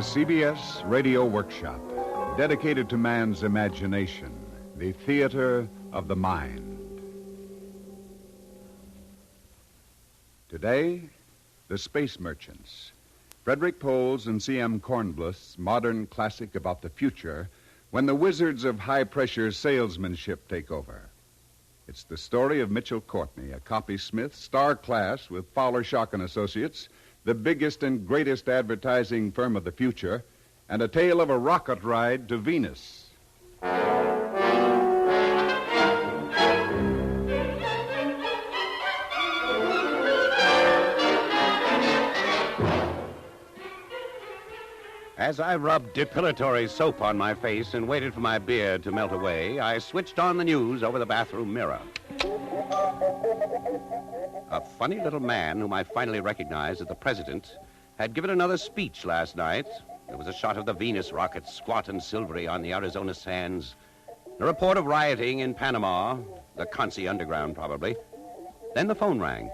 The CBS Radio Workshop, dedicated to man's imagination, the theater of the mind. Today, The Space Merchants, Frederick Pohl's and C.M. Kornbluth's modern classic about the future when the wizards of high-pressure salesmanship take over. It's the story of Mitchell Courtney, a copysmith, star class with Fowler Schock and Associates, the biggest and greatest advertising firm of the future, and a tale of a rocket ride to Venus. As I rubbed depilatory soap on my face and waited for my beard to melt away, I switched on the news over the bathroom mirror. A funny little man whom I finally recognized as the president had given another speech last night. There was a shot of the Venus rocket, squat and silvery on the Arizona sands. A report of rioting in Panama, the Concy Underground probably. Then the phone rang.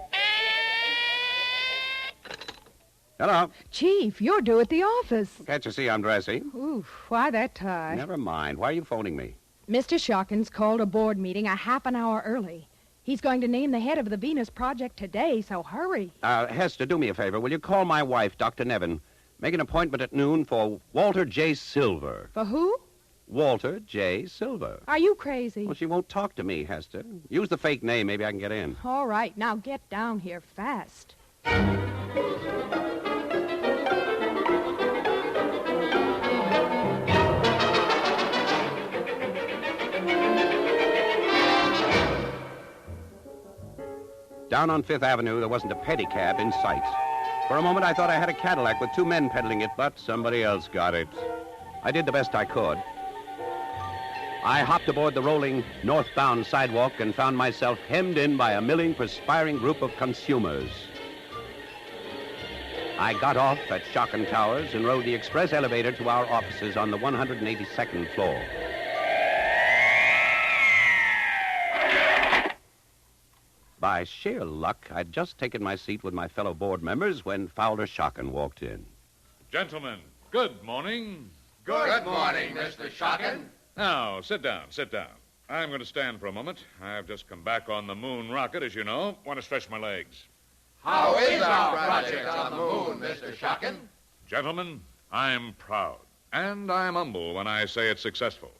Hello. Chief, you're due at the office. Can't you see I'm dressing? Ooh, why that tie? Never mind. Why are you phoning me? Mr. Shawkins called a board meeting a half an hour early. He's going to name the head of the Venus project today, so hurry. Hester, do me a favor. Will you call my wife, Dr. Nevin? Make an appointment at noon for Walter J. Silver. For who? Walter J. Silver. Are you crazy? Well, she won't talk to me, Hester. Use the fake name. Maybe I can get in. All right, now get down here fast. Down on Fifth Avenue, there wasn't a pedicab in sight. For a moment, I thought I had a Cadillac with two men pedaling it, but somebody else got it. I did the best I could. I hopped aboard the rolling northbound sidewalk and found myself hemmed in by a milling, perspiring group of consumers. I got off at Schocken Towers and rode the express elevator to our offices on the 182nd floor. By sheer luck, I'd just taken my seat with my fellow board members when Fowler Schocken walked in. Gentlemen, good morning. Good morning, Mr. Schocken. Now, sit down. I'm going to stand for a moment. I've just come back on the moon rocket, as you know. Want to stretch my legs. How is our project on the moon, Mr. Schocken? Gentlemen, I'm proud, and I'm humble when I say it's successful.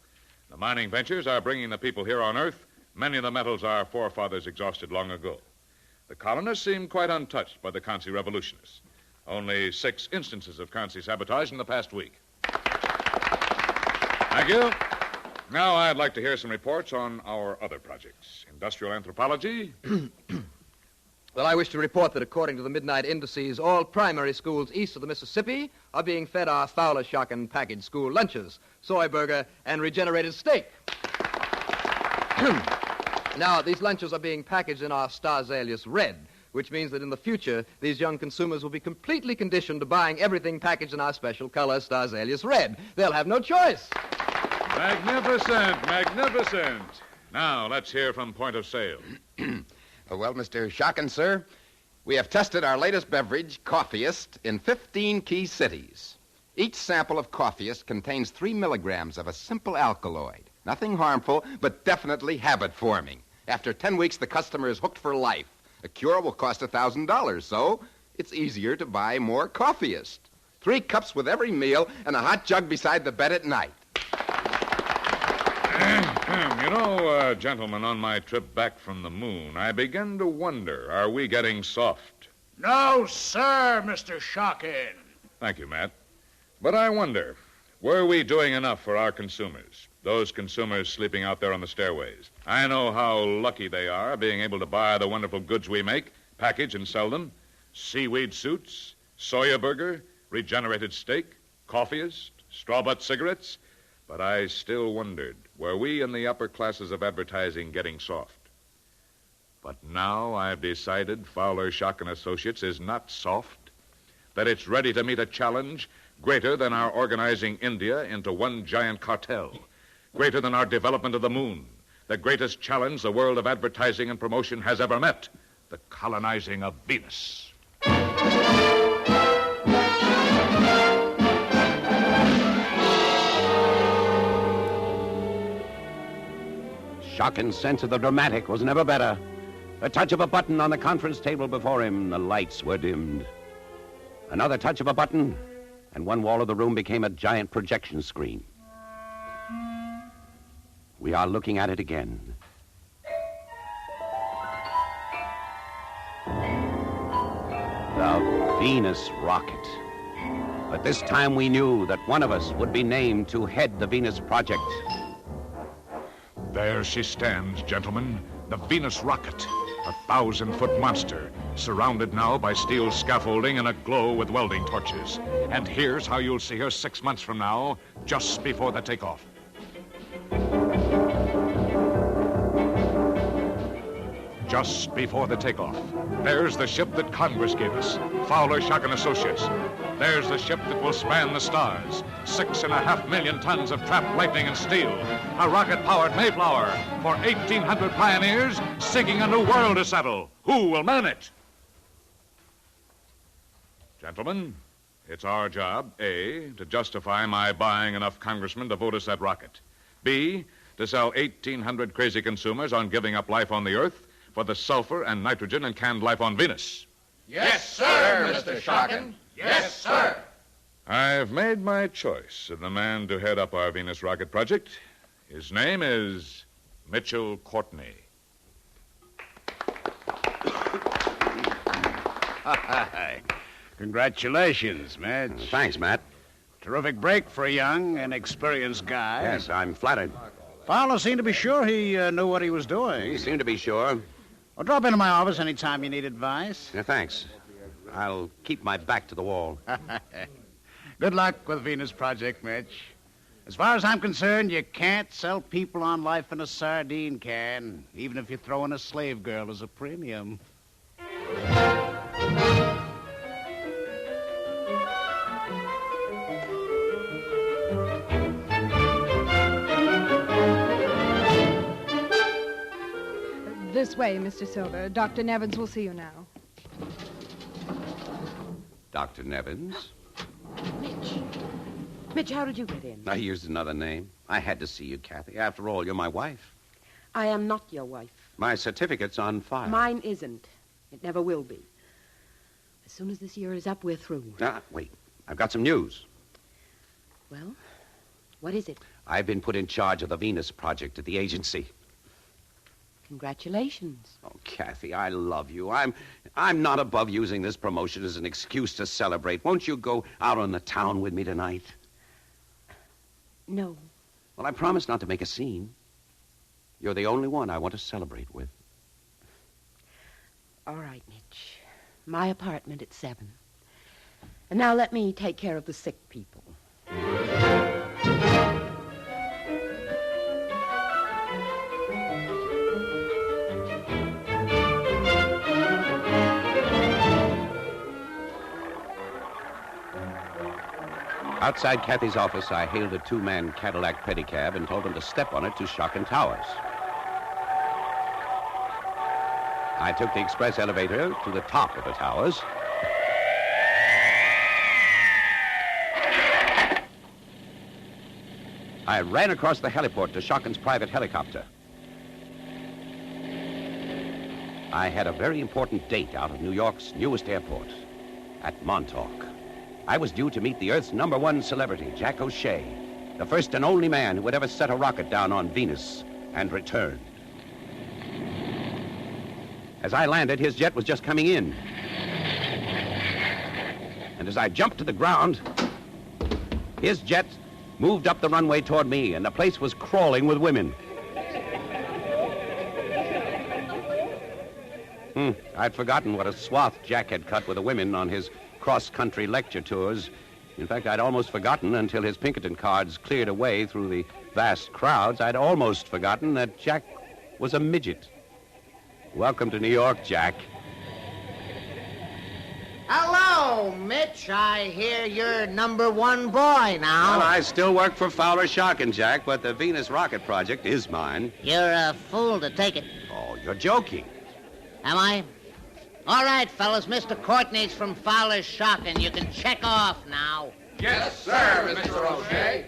The mining ventures are bringing the people here on Earth many of the metals our forefathers exhausted long ago. The colonists seem quite untouched by the Concy revolutionists. Only 6 instances of Concy sabotage in the past week. Thank you. Now I'd like to hear some reports on our other projects. Industrial anthropology. Well, I wish to report that according to the midnight indices, all primary schools east of the Mississippi are being fed our Fowler Schocken packaged school lunches, soy burger, and regenerated steak. Now, these lunches are being packaged in our Stars Alias Red, which means that in the future, these young consumers will be completely conditioned to buying everything packaged in our special color, Stars Alias Red. They'll have no choice. Magnificent. Now, let's hear from point of sale. Well, Mr. Schocken, sir, we have tested our latest beverage, Coffeeist, in 15 key cities. Each sample of Coffeeist contains 3 milligrams of a simple alkaloid. Nothing harmful, but definitely habit-forming. After 10 weeks, the customer is hooked for life. A cure will cost $1,000, so it's easier to buy more Coffeeist. 3 cups with every meal and a hot jug beside the bed at night. You know, gentlemen, on my trip back from the moon, I began to wonder, are we getting soft? No, sir, Mr. Schocken. Thank you, Matt. But I wonder, were we doing enough for our consumers? Those consumers sleeping out there on the stairways. I know how lucky they are being able to buy the wonderful goods we make, package and sell them. Seaweed suits, soya burger, regenerated steak, Coffeeist, straw-butt cigarettes. But I still wondered, were we in the upper classes of advertising getting soft? But now I've decided Fowler Schocken Associates is not soft, that it's ready to meet a challenge greater than our organizing India into one giant cartel, greater than our development of the moon, the greatest challenge the world of advertising and promotion has ever met, the colonizing of Venus. Shockin's sense of the dramatic was never better. A touch of a button on the conference table before him, the lights were dimmed. Another touch of a button, and one wall of the room became a giant projection screen. We are looking at it again. The Venus rocket. But this time we knew that one of us would be named to head the Venus project. There she stands, gentlemen. The Venus rocket. A 1,000-foot monster, surrounded now by steel scaffolding and aglow with welding torches. And here's how you'll see her 6 months from now, just before the takeoff. Just before the takeoff. There's the ship that Congress gave us, Fowler, Shock & Associates. There's the ship that will span the stars. 6.5 million tons of trapped lightning and steel. A rocket-powered Mayflower for 1,800 pioneers seeking a new world to settle. Who will man it? Gentlemen, it's our job, A, to justify my buying enough congressmen to vote us that rocket. B, to sell 1,800 crazy consumers on giving up life on the Earth for the sulfur and nitrogen and canned life on Venus. Yes, sir, Mr. Shockin. Yes, sir. I've made my choice of the man to head up our Venus rocket project. His name is Mitchell Courtney. Congratulations, Mitch. Thanks, Matt. Terrific break for a young and experienced guy. Yes, I'm flattered. Fowler seemed to be sure he knew what he was doing. You seem to be sure. Well, drop into my office anytime you need advice. Yeah, thanks. I'll keep my back to the wall. Good luck with Venus Project, Mitch. As far as I'm concerned, you can't sell people on life in a sardine can, even if you throw in a slave girl as a premium. This way, Mr. Silver. Dr. Nevins will see you now. Dr. Nevins? Mitch, how did you get in? I used another name. I had to see you, Kathy. After all, you're my wife. I am not your wife. My certificate's on file. Mine isn't. It never will be. As soon as this year is up, we're through. Wait. I've got some news. Well, what is it? I've been put in charge of the Venus project at the agency. Congratulations. Oh, Kathy, I love you. I'm not above using this promotion as an excuse to celebrate. Won't you go out on the town with me tonight? No. Well, I promise not to make a scene. You're the only one I want to celebrate with. All right, Mitch. My apartment at 7. And now let me take care of the sick people. Outside Kathy's office, I hailed a 2-man Cadillac pedicab and told them to step on it to Shock & Towers. I took the express elevator to the top of the towers. I ran across the heliport to Shockin's private helicopter. I had a very important date out of New York's newest airport, at Montauk. I was due to meet the Earth's #1 celebrity, Jack O'Shea, the first and only man who had ever set a rocket down on Venus and returned. As I landed, his jet was just coming in. And as I jumped to the ground, his jet moved up the runway toward me, and the place was crawling with women. I'd forgotten what a swath Jack had cut with the women on his cross-country lecture tours. In fact, I'd almost forgotten until his Pinkerton cards cleared away through the vast crowds. I'd almost forgotten that Jack was a midget. Welcome to New York, Jack. Hello, Mitch. I hear you're #1 boy now. Well, I still work for Fowler, Shock, Jack, but the Venus rocket project is mine. You're a fool to take it. Oh, you're joking. Am I? All right, fellas. Mr. Courtney's from Fowler's Shock, and you can check off now. Yes, sir, Mr. O'Shea.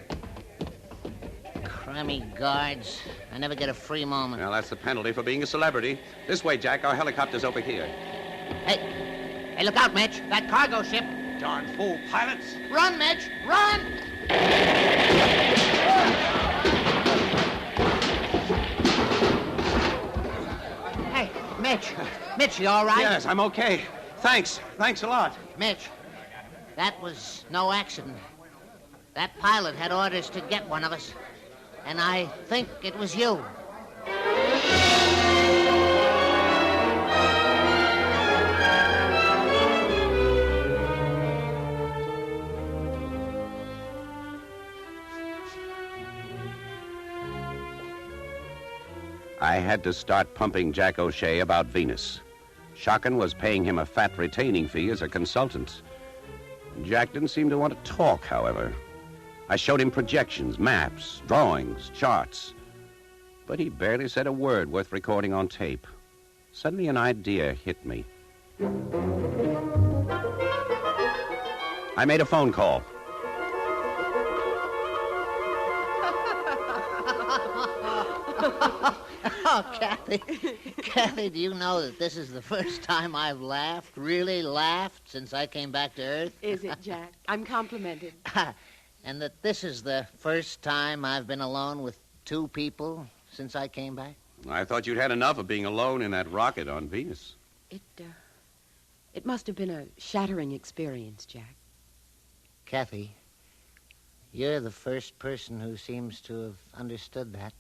Crummy guards. I never get a free moment. Well, that's the penalty for being a celebrity. This way, Jack. Our helicopter's over here. Hey, look out, Mitch. That cargo ship. Darn fool pilots. Run, Mitch, run! Hey, Mitch, you all right? Yes, I'm okay. Thanks a lot. Mitch, that was no accident. That pilot had orders to get one of us, and I think it was you. I had to start pumping Jack O'Shea about Venus. Shockin was paying him a fat retaining fee as a consultant. Jack didn't seem to want to talk, however. I showed him projections, maps, drawings, charts. But he barely said a word worth recording on tape. Suddenly an idea hit me. I made a phone call. Oh, Kathy, do you know that this is the first time I've laughed, really laughed, since I came back to Earth? Is it, Jack? I'm complimented. And that this is the first time I've been alone with two people since I came back? I thought you'd had enough of being alone in that rocket on Venus. It must have been a shattering experience, Jack. Kathy, you're the first person who seems to have understood that.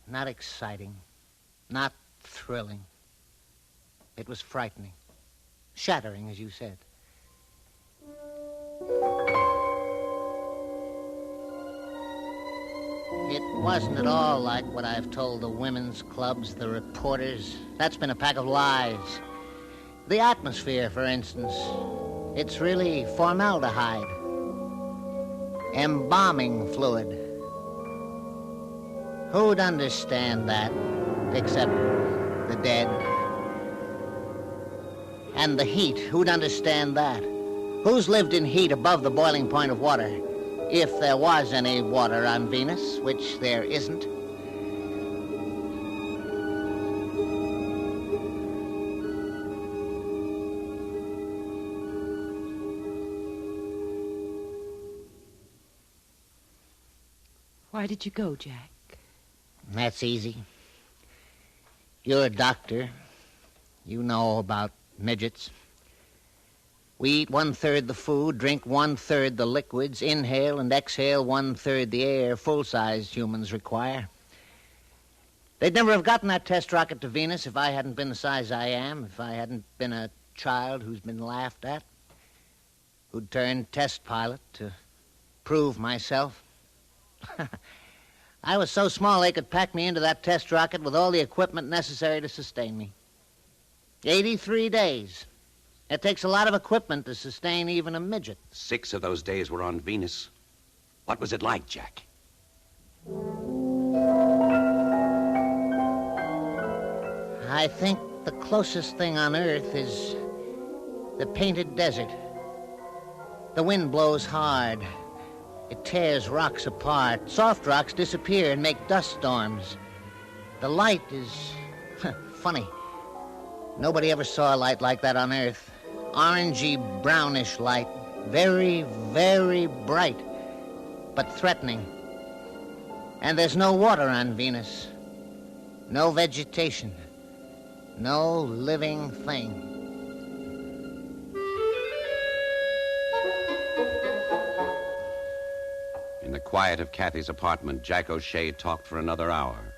Not exciting. Not thrilling. It was frightening. Shattering, as you said. It wasn't at all like what I've told the women's clubs, the reporters. That's been a pack of lies. The atmosphere, for instance. It's really formaldehyde. Embalming fluid. Who'd understand that, except the dead? And the heat, who'd understand that? Who's lived in heat above the boiling point of water? If there was any water on Venus, which there isn't. Why did you go, Jack? That's easy. You're a doctor. You know about midgets. We eat 1/3 the food, drink 1/3 the liquids, inhale and exhale 1/3 the air full-sized humans require. They'd never have gotten that test rocket to Venus if I hadn't been the size I am, if I hadn't been a child who's been laughed at, who'd turned test pilot to prove myself. I was so small they could pack me into that test rocket with all the equipment necessary to sustain me. 83 days. It takes a lot of equipment to sustain even a midget. 6 of those days were on Venus. What was it like, Jack? I think the closest thing on Earth is the painted desert. The wind blows hard. It tears rocks apart. Soft rocks disappear and make dust storms. The light is funny. Nobody ever saw a light like that on Earth. Orangey, brownish light. Very, very bright, but threatening. And there's no water on Venus. No vegetation. No living thing. In the quiet of Kathy's apartment, Jack O'Shea talked for another hour.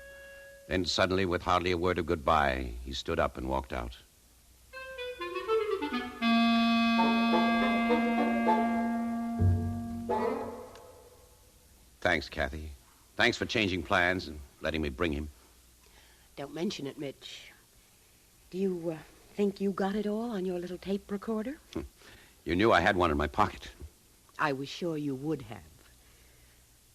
Then suddenly, with hardly a word of goodbye, he stood up and walked out. Thanks, Kathy. Thanks for changing plans and letting me bring him. Don't mention it, Mitch. Do you think you got it all on your little tape recorder? You knew I had one in my pocket. I was sure you would have.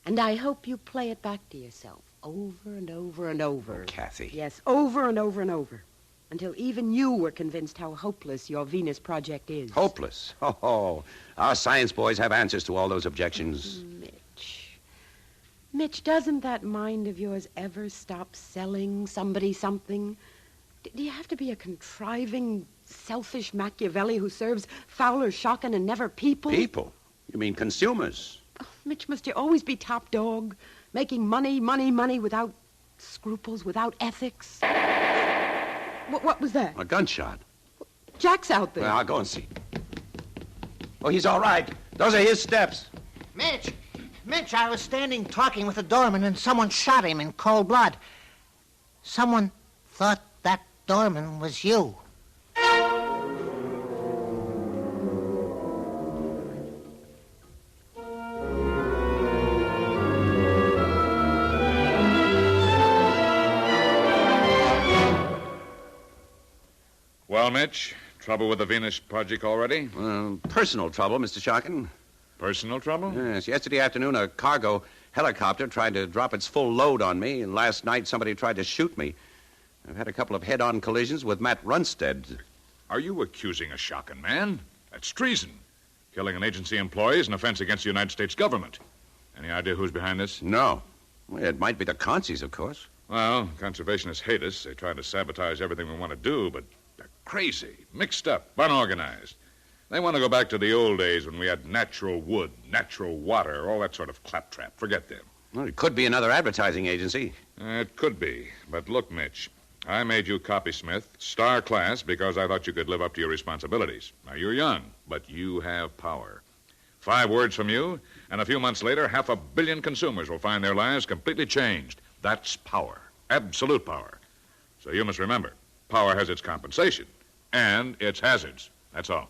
And I hope you play it back to yourself over and over and over. Oh, Kathy. Yes, over and over and over. Until even you were convinced how hopeless your Venus project is. Hopeless? Oh, our science boys have answers to all those objections. Mitch. Mitch, doesn't that mind of yours ever stop selling somebody something? Do you have to be a contriving, selfish Machiavelli who serves Fowler, Shockin, and never people? People? You mean consumers? Oh, Mitch, must you always be top dog, making money without scruples, without ethics? What was that? A gunshot. Jack's out there. Well, I'll go and see. Oh, he's all right. Those are his steps. Mitch, I was standing talking with the doorman and someone shot him in cold blood. Someone thought that doorman was you. Well, Mitch, trouble with the Venus project already? Personal trouble, Mr. Shockin. Personal trouble? Yes, yesterday afternoon a cargo helicopter tried to drop its full load on me, and last night somebody tried to shoot me. I've had a couple of head-on collisions with Matt Runstead. Are you accusing a Shockin man? That's treason. Killing an agency employee is an offense against the United States government. Any idea who's behind this? No. Well, it might be the Consies, of course. Well, conservationists hate us. They try to sabotage everything we want to do, but they're crazy, mixed up, unorganized. They want to go back to the old days when we had natural wood, natural water, all that sort of claptrap. Forget them. Well, it could be another advertising agency. It could be. But look, Mitch, I made you copysmith, star class, because I thought you could live up to your responsibilities. Now, you're young, but you have power. 5 words from you, and a few months later, 500 million consumers will find their lives completely changed. That's power. Absolute power. So you must remember, power has its compensation and its hazards. That's all.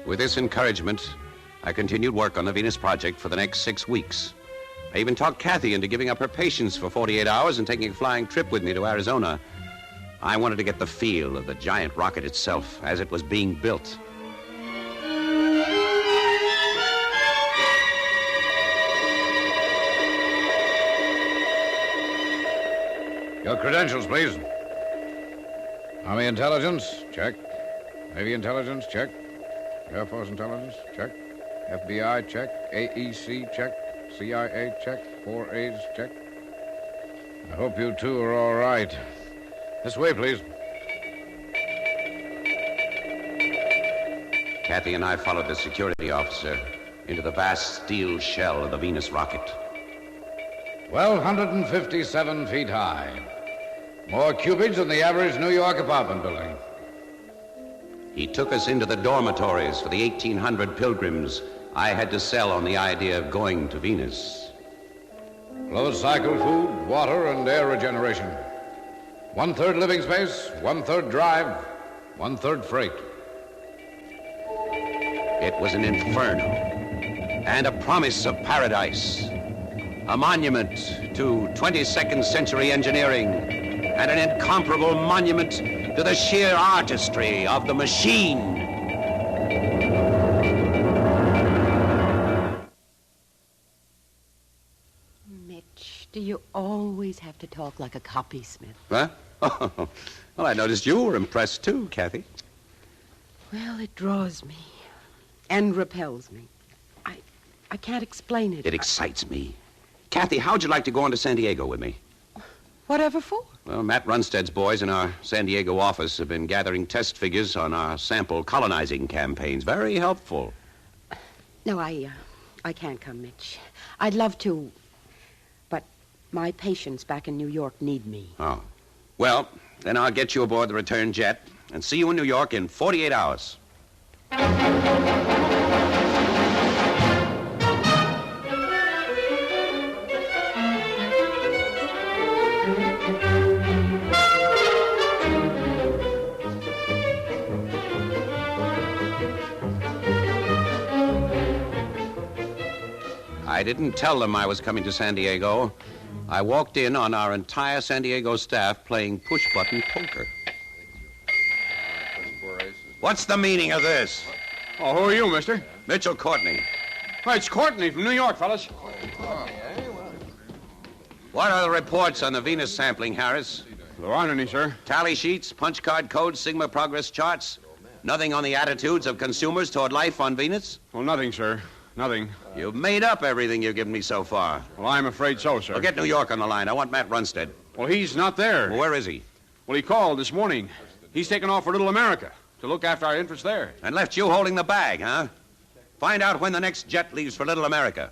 With this encouragement, I continued work on the Venus project for the next 6 weeks. I even talked Kathy into giving up her patients for 48 hours and taking a flying trip with me to Arizona. I wanted to get the feel of the giant rocket itself as it was being built. Your credentials, please. Army Intelligence, check. Navy Intelligence, check. Air Force Intelligence, check. FBI, check. AEC, check. CIA, check. 4A's, check. I hope you two are all right. This way, please. Kathy and I followed the security officer into the vast steel shell of the Venus rocket. 1,257 feet high. More cubage than the average New York apartment building. He took us into the dormitories for the 1,800 pilgrims I had to sell on the idea of going to Venus. Closed cycle food, water, and air regeneration. 1/3 living space, 1/3 drive, 1/3 freight. It was an inferno and a promise of paradise. A monument to 22nd century engineering and an incomparable monument to the sheer artistry of the machine. Mitch, do you always have to talk like a copysmith? Huh? Oh, well, I noticed you were impressed too, Kathy. Well, it draws me and repels me. I can't explain it. It excites me. Kathy, how'd you like to go on to San Diego with me? Whatever for? Well, Matt Runstead's boys in our San Diego office have been gathering test figures on our sample colonizing campaigns. Very helpful. No, I can't come, Mitch. I'd love to, but my patients back in New York need me. Oh. Well, then I'll get you aboard the return jet and see you in New York in 48 hours. I didn't tell them I was coming to San Diego. I walked in on our entire San Diego staff playing push-button poker. What's the meaning of this? Oh, who are you, mister? Mitchell Courtney. Why, it's Courtney from New York, fellas. What are the reports on the Venus sampling, Harris? There aren't any, sir. Tally sheets, punch card codes, Sigma progress charts? Nothing on the attitudes of consumers toward life on Venus? Well, nothing, sir. Nothing. You've made up everything you've given me so far. Well, I'm afraid so, sir. Well, get New York on the line. I want Matt Runstead. Well, he's not there. Well, where is he? Well, he called this morning. He's taken off for Little America to look after our interests there. And left you holding the bag, huh? Find out when the next jet leaves for Little America.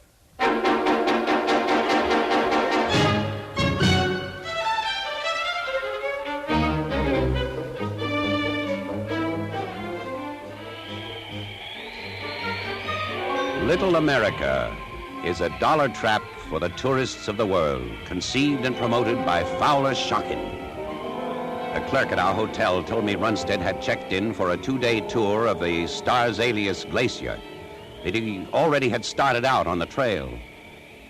Little America is a dollar trap for the tourists of the world, conceived and promoted by Fowler Shocking. A clerk at our hotel told me Runstead had checked in for a 2-day tour of the Stars Alias Glacier, that he already had started out on the trail.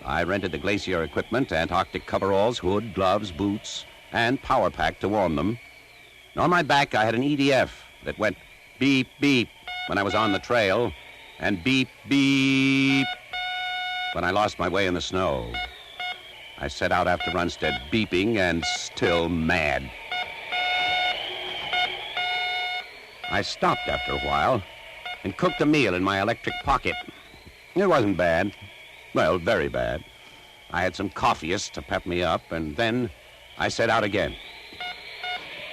I rented the glacier equipment, Antarctic coveralls, hood, gloves, boots, and power pack to warm them. And on my back, I had an EDF that went beep, beep when I was on the trail, and beep, beep when I lost my way in the snow. I set out after Runstead, beeping and still mad. I stopped after a while and cooked a meal in my electric pocket. It wasn't bad. Well, very bad. I had some coffeeists to pep me up, and then I set out again.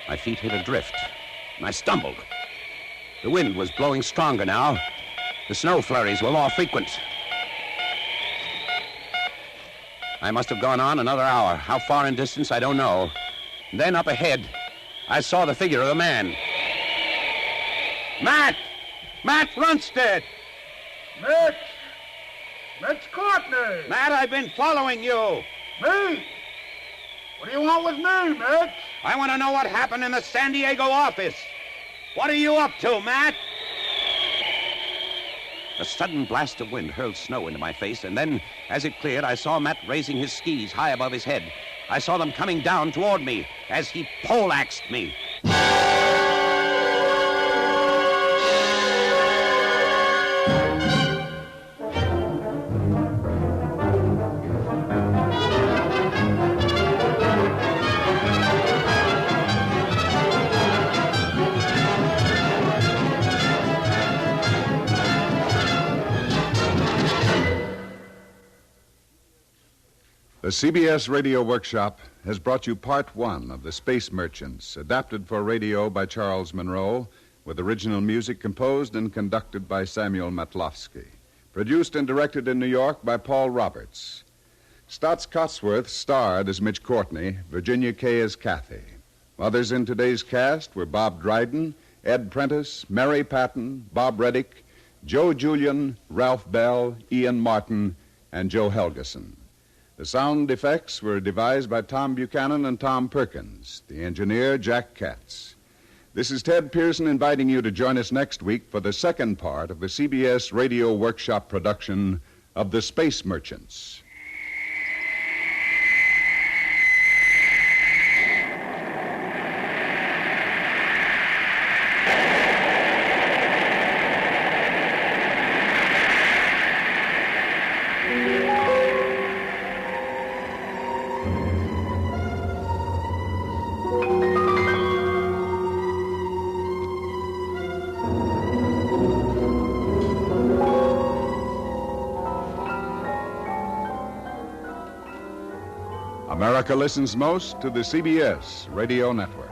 My feet hit a drift, and I stumbled. The wind was blowing stronger now. The snow flurries were more frequent. I must have gone on another hour. How far in distance, I don't know. And then up ahead, I saw the figure of a man. Matt! Matt Runstead! Mitch Courtney! Matt, I've been following you. Me? What do you want with me, Mitch? I want to know what happened in the San Diego office. What are you up to, Matt? A sudden blast of wind hurled snow into my face, and then, as it cleared, I saw Matt raising his skis high above his head. I saw them coming down toward me as he poleaxed me. The CBS Radio Workshop has brought you Part 1 of The Space Merchants, adapted for radio by Charles Monroe, with original music composed and conducted by Samuel Matlofsky. Produced and directed in New York by Paul Roberts. Stotts Cotsworth starred as Mitch Courtney, Virginia Kay as Kathy. Others in today's cast were Bob Dryden, Ed Prentice, Mary Patton, Bob Reddick, Joe Julian, Ralph Bell, Ian Martin, and Joe Helgeson. The sound effects were devised by Tom Buchanan and Tom Perkins. The engineer, Jack Katz. This is Ted Pearson inviting you to join us next week for the second part of the CBS Radio Workshop production of The Space Merchants. America listens most to the CBS Radio Network.